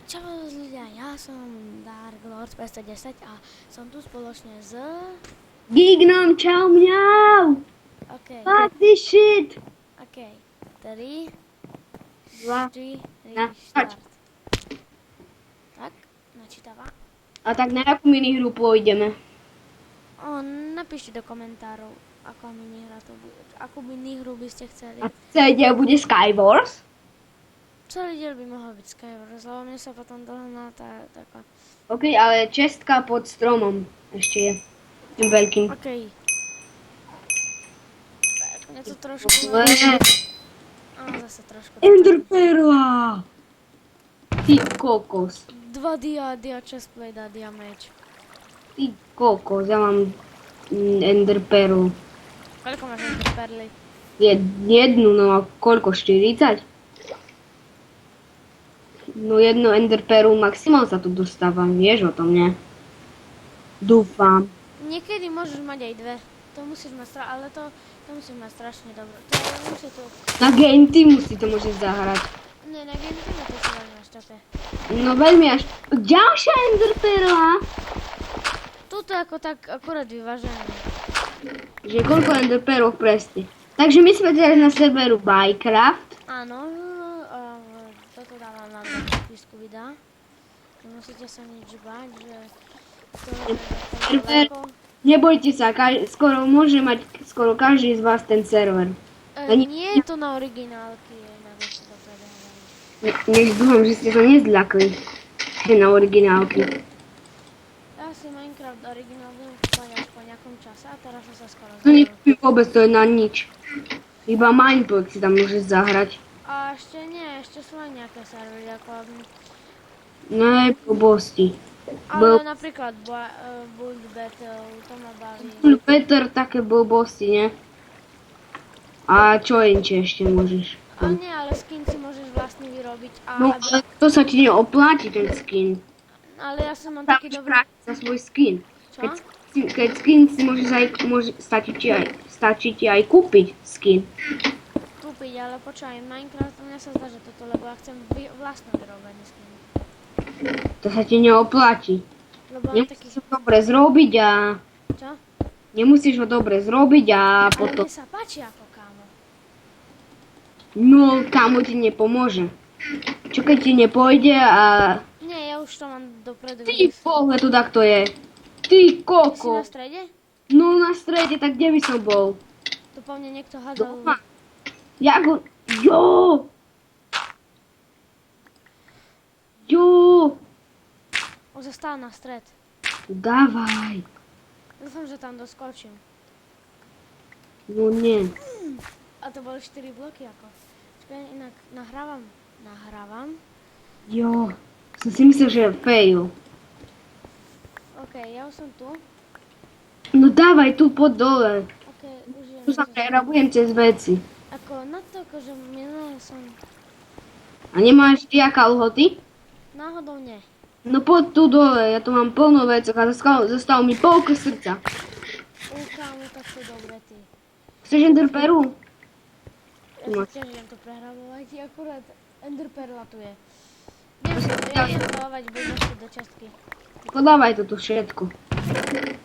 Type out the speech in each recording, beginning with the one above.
Čau ľudia, ja som Dark Lord 510 a som tu spoločne s... Gignom, čau mňau! OK, Fuck this shit! 3, Dva. 4, Na, start. Tak, načítava. A tak na jakú minihru pôjdeme? Napíšte do komentárov, akú minihru by ste chceli. A celý diel bude Skywars? Celý diel by mohol byť Skywars, lebo mne sa potom dohná taká... OK, ale čestka pod stromom ešte je. Tým veľkým. OK. Tak, mne to trošku... Zase trošku... Enderperla! Ty kokos. 2 dia chestplate a dia meč. Ty kokos, ja mám enderperlu. Koľko máš enderperly? Jednu, no a koľko? 40? No jednu enderperlu maximál sa tu dostávam, vieš o tom, ne? Dúfam. Niekedy môžeš mať aj 2. To musíš mať ale to musíš mať strašne dobre. To musí to... Na Game Teamu si to môžeš zahrať. Nie, na Game Teamu to si veľmi až čapé. No veľmi až... Ďalšia enderperla! Tuto ako tak akurát vyvážené. Že koľko enderperlov presne. Takže my sme teraz na serveru Minecraft. Áno, toto dávam na popisku videa. Nemusíte sa nič báť, že... Server, nebojte sa, skoro môže mať skoro každý z vás ten server. Nie je to na originálky, na to predávam. Nech dúfam, že ste sa nezľakli. Na originálky. Ja si Minecraft originál budem kúpať až po nejakom čase a teraz som sa skoro No nekúpim vôbec, to je na nič. Iba Mineplex si tam môžeš zahrať. A ešte nie, ešte sú aj nejaké servery, ako... Ne, blbosti. Ale napríklad Build Battle, to ma baví. Peter, také blbosti, ne? A čo inče ešte môžeš? A nie, ale skin si môžeš vlastne vyrobiť. No, ale to sa ti neopláti, ten skin. Ale ja som mám Tam taký už dobrý... práci za svoj skin. Čo? Keď skin si stačí ti aj kúpiť skin. Kúpiť, ale počúvaj, Minecraft, mňa sa zdá, že toto, lebo ja chcem vlastne vyrobený skin. To sa ti neopláti. Lebo mám taký... Nemusíš ho dobre zrobiť a... Čo? Nemusíš ho dobre zrobiť a Ale potom... mne sa páči ako kámo. No, kámo ti nepomôže. Čo keď ti nepôjde a... Nie, ja už to mám dopredu. Ty vole, tu takto je. Ty Si na koko. strede? No na strede, tak kde by som bol? Tu po mne niekto hádal. Doma. Ja go... Jo! Jo! Zostal na stred. Dávaj. Dúfam, že tam doskočím. No nie. A to boli 4 bloky ako. Čakaj, inak nahrávam. Jo. Som si myslel, že je fail. OK, ja už som tu. No dávaj tu pod dole. OK, užijem. Tu sa prerabujem cez veci. Ako na to, akože minulé som... A nemáš ty aká lhoty? Náhodou nie. No poď tu dole, ja tu mám plno vecok a zostalo mi polko srdca. Kámo, tak sú dobre ty. Chceš enderperu? Ja si tiež idem to prehrabovať, akurát enderperla tu je. Ja idem dávať blbosti do častky. Podávaj to tu všetko.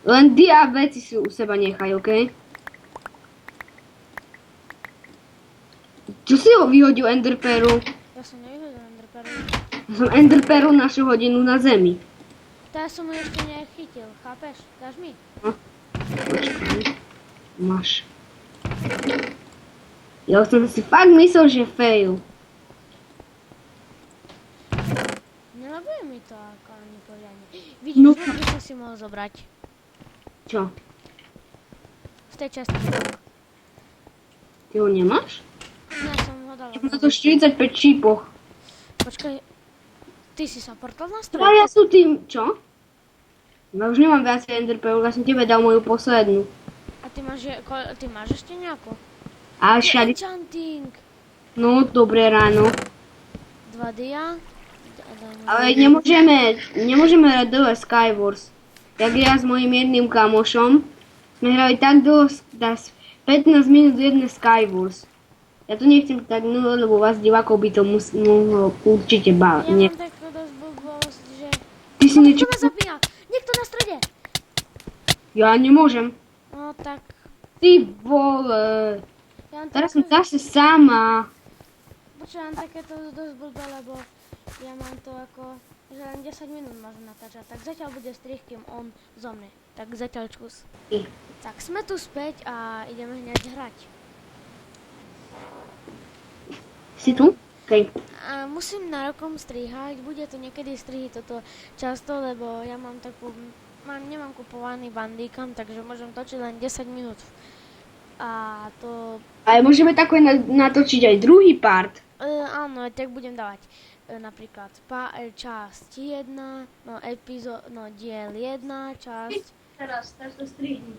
Len dia veci si u seba nechaj, okej? Čo si ho vyhodil enderperu? Ja som nevyhodil enderperlu. Ja som enderperu našiel hodinu na zemi. To ja som ju ešte nechytil, chápeš? Dáš mi? No, počkaj. Máš. Ja som si fakt myslel, že fail. Nelaguje mi to ako ani poriadne. Vidíš, No. by som si mohol zobrať. Čo? V tej časti. Ty ho nemáš? Ja som ho dala. Na to 45 šípoch. Počkaj, ty si sa portal na stroj? Ja sú tým... Čo? Ja už nemám viacej enderpearl, ja som tebe dal moju poslednú. A ty máš ešte nejakú? A všade... Enchanting! No, dobré ráno. 2 dia. Ale nemôžeme hrať dlhé Skywars. Jak ja s mojím jedným kamošom sme hrali tak dlho, 15 minút jedné Skywars. Ja tu nechcem tak, no, lebo vás divákov by to mohlo určite Ja nie. mám takú dosť blbosť, že... Ty si Kto niečo... ma zapína? Niekto na strede! Ja nemôžem. No tak... Ty vole. Ja mám Teraz som také... zase sama. Počúvam takéto dosť blbé, lebo ja mám to ako... Že len 10 minút môžem natáčať. Tak zatiaľ bude strih, kým on zomne. Tak zatiaľ čus. Tak sme tu späť a ideme hneď hrať. Si tu? Okej. A musím na rokom strihať, bude to niekedy strihy toto často, lebo ja mám takú, nemám kupovaný bandíkam, takže môžem točiť len 10 minút. A to, Ale môžeme takové natočiť aj druhý part. áno, tak budem dávať napríklad časť 1, no diel 1, časť, Teraz to strihni.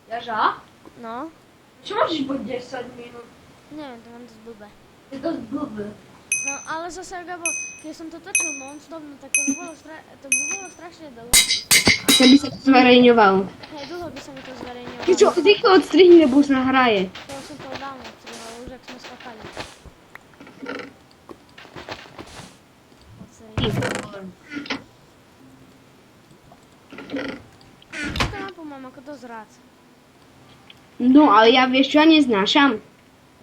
Jaža? no, Čo môžeš buď 10 minút? neviem, to mám dosť blbé. Je to blbé. No, ale zase, Gabo, keď som to točil non-stop, no tak to by bolo strašne dlho. Chcem by sa to zverejňovalo. Hej, dlho by sa mi to zverejňovalo. Ty čo, rýchlo odstrihni, lebo už sa hraje. To som to dávno odstrihol, už ak sme skakali. Túto mapu mám ako dosť rád. No, ale ja vieš čo, ja neznášam.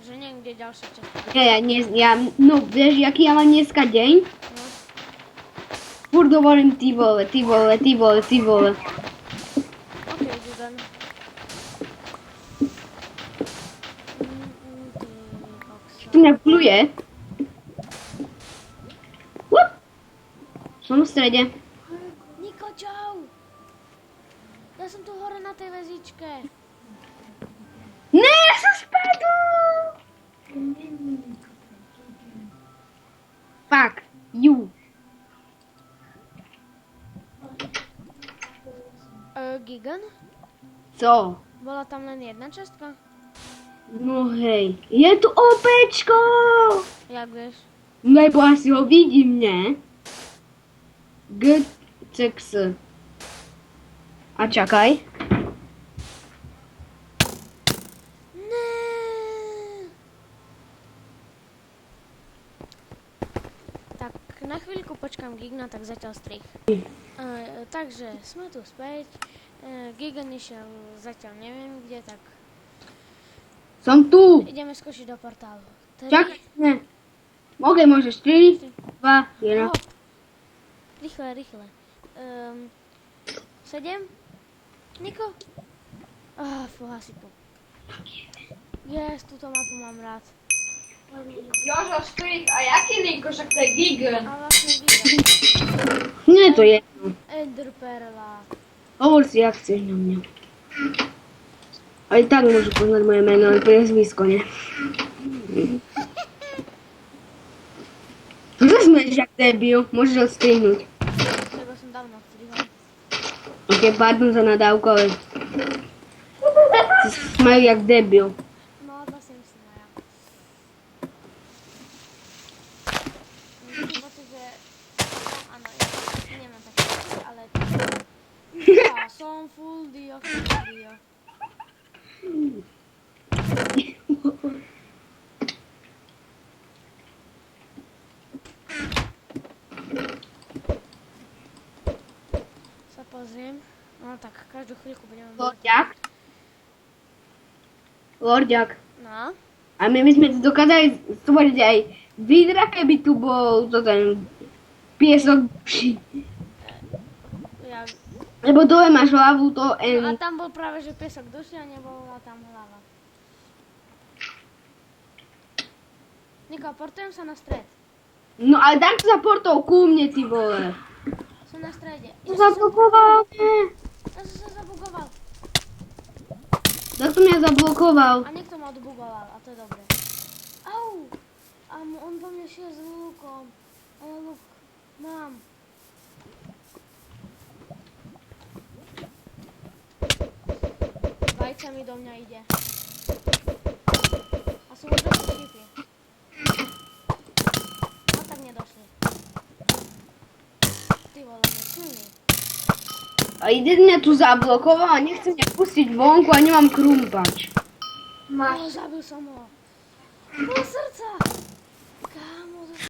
Že niekde ďalšie časti. No vieš, aký ja mám dneska deň? No, Furt hovorím ty vole, ty vole, ty vole, ty vole. okej, Gigan. Ty koksa. Tu mňa pluje. Up. Som v strede. Niko, čau! Ja som tu hore na tej väzičke. Ne, ja som spadol! Fuck, you. Gigan? Co? Bola tam len jedna častka? No hej, je tu opečko! Jak vieš? Lebo asi ho vidím, ne? GCX. A čakaj. Ne. Tak na chvíľku počkám Gigna, tak zatiaľ strich. Takže sme tu späť. Gigan išiel zatiaľ neviem kde, tak Som tu. ideme skočiť do portálu. Čakaj, ne. Môžeš 3, 2, 1. Hop. Rýchle, rýchle. 7? Niko? Fúha si tu. Yes, túto mapu mám rád. Jožo Štrik, a jaký Niko, však to je Gigan. A vlastne Gigan. Nie, to je jedno. Enderperla. Hovor si, jak chceš na mňa. Aj tak môžu poznať moje meno, ale priezvisko, ne? Čo sa smeješ, jak debil? Môžeš odstrihnúť. Lebo som dávno odstrihol. Ok, pardon za nadávku, ale... Si smejú jak debil. No, to si myslím aj ja. Mám taký pocit, že... Áno, ja nemám taký pocit, ale... Ja som full dio. Sa pozriem. No tak, každú chvíľku budeme... Lorďak? Lorďak. No. A my by sme dokázali stvoriť aj vidra, keby tu bol to ten piesok duší. Ja... Lebo dole máš hlavu, to No a tam bol práve, že piesok duši a nebola tam hlava. Niko, portujem sa na stred. No ale tak sa portol ku mne, ty vole. Som na strede. Zablokoval mňa. Ja som sa zabugoval. Tak to mňa zablokoval. A niekto ma odbugoval, a to je dobré. Au! A on po mne šiel s lúkom. A ja lúk mám. Vajca mi do mňa ide. A sú už dosť šípy. No tak nedošli. Ty vole, on je silný. A ide mňa tu zablokoval a nechce mňa pustiť vonku a nemám krumpač. Máš. Zabil som ho. Pol srdca. Kámo.